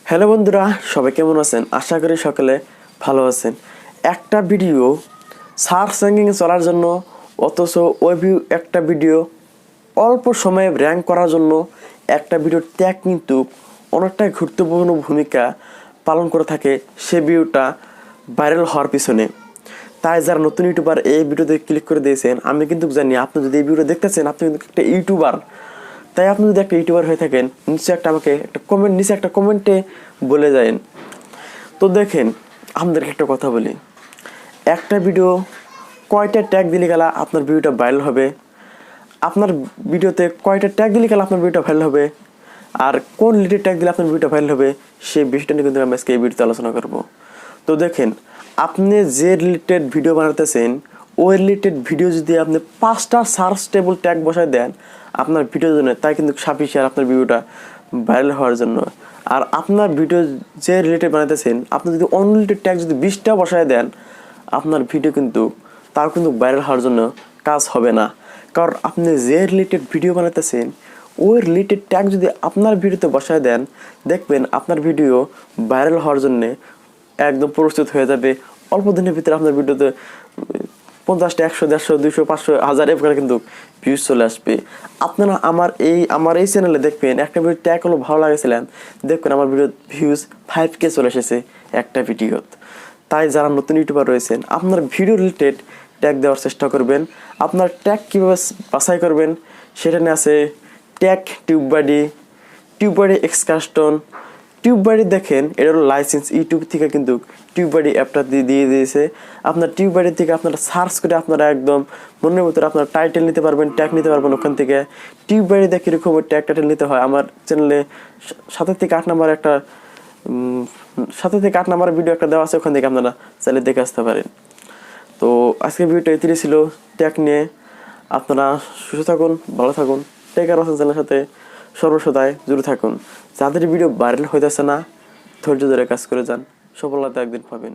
Hello বন্ধুরা, সবাই কেমন আছেন? আশা করি সকলে ভালো আছেন। একটা ভিডিও সার্চ র্যাঙ্কিংয়ে চলার জন্য, অথচ একটা ভিডিও অল্প সময়ে র্যাঙ্ক করার জন্য একটা ভিডিওর ট্যাগ কিন্তু অনেকটাই গুরুত্বপূর্ণ ভূমিকা পালন করে থাকে সে ভিডিওটা ভাইরাল হওয়ার পিছনে। তাই যারা নতুন ইউটিউবার এই ভিডিওতে ক্লিক করে দিয়েছেন, আমি কিন্তু জানি আপনি যদি এই ভিডিও দেখতেছেন আপনি কিন্তু একটা ইউটিউবার। তাই আপনি যদি একটা ইউটিউবার হয়ে থাকেন, আমাকে একটা কমেন্টে বলে যান। তো দেখেন, আপনাদেরকে একটা কথা বলি, একটা ভিডিও কয়টা ট্যাগ দিলে গেলা আপনার ভিডিওটা ভাইরাল হবে, আপনার ভিডিওতে কয়টা ট্যাগ দিলে গেলে আপনার ভিডিওটা ভাইরাল হবে, আর কোন রিলেটেড ট্যাগ দিলে আপনার ভিডিওটা ভাইরাল হবে, সেই বিষয়টা নিয়ে কিন্তু আমি আজকে এই ভিডিওতে আলোচনা করব। তো দেখেন, আপনি যে রিলেটেড ভিডিও বানাতেছেন ওই রিলেটেড ভিডিও যদি আপনি 5টা সার্চ টেবল ট্যাগ বসায় দেন আপনার ভিডিওর জন্য, তাই কিন্তু সাফিসিয়েন্ট আপনার ভিডিওটা ভাইরাল হওয়ার জন্য। আর আপনার ভিডিও যে রিলেটেড বানাতেছেন আপনি যদি অনরিলেটেড ট্যাগ যদি 20টা বসায় দেন, আপনার ভিডিও কিন্তু তাও কিন্তু ভাইরাল হওয়ার জন্য কাজ হবে না। কারণ আপনি যে রিলেটেড ভিডিও বানাতেছেন ওই রিলেটেড ট্যাগ যদি আপনার ভিডিওতে বসায় দেন, দেখবেন আপনার ভিডিও ভাইরাল হওয়ার জন্যে একদম প্রস্তুত হয়ে যাবে। অল্প দিনের ভিতরে আপনার ভিডিওতে 50টা, 100, 150, 200, 500, 1000 এভাবে কিন্তু ভিউজ চলে আসবে। আপনারা আমার এই চ্যানেলে দেখবেন একটা ভিডিও ট্যাগ হলো ভালো লাগেছিলেন, দেখবেন আমার ভিডিও ভিউজ 5K চলে এসেছে একটা ভিডিও। তাই যারা নতুন ইউটিউবার রয়েছেন, আপনার ভিডিও রিলেটেড ট্যাগ দেওয়ার চেষ্টা করবেন। আপনার ট্যাগ কীভাবে বাছাই করবেন সেটা নিয়ে আছে ট্যাগ টিউববাডি এক্সকাস্টন। টিউববাডি দেখেন, এটা হলো লাইসেন্স, ইউটিউব থেকে কিন্তু টিউববাডি অ্যাপটা দিয়ে দিয়েছে। আপনার টিউববাডি থেকে আপনারা সার্চ করে আপনারা একদম মনের ভিতরে আপনার টাইটেল নিতে পারবেন, ট্যাগ নিতে পারবেন। ওখান থেকে টিউববাডি দেখে কীরকম টাইটেল নিতে হয় আমার চ্যানেলে 7 থেকে 8 নাম্বার ভিডিও একটা দেওয়া আছে, ওখান থেকে আপনারা চাইলে দেখে আসতে পারেন। তো আজকে ভিডিওটা এটি ছিল ট্যাগ নিয়ে। আপনারা সুস্থ থাকুন, ভালো থাকুন, টেকার হোসেন চ্যানেলের সাথে সর্বসদায় জুড়ে থাকুন। যাদের ভিডিও ভাইরাল হইতেছে না, ধৈর্য ধরে কাজ করে যান, সফলতা একদিন পাবেন।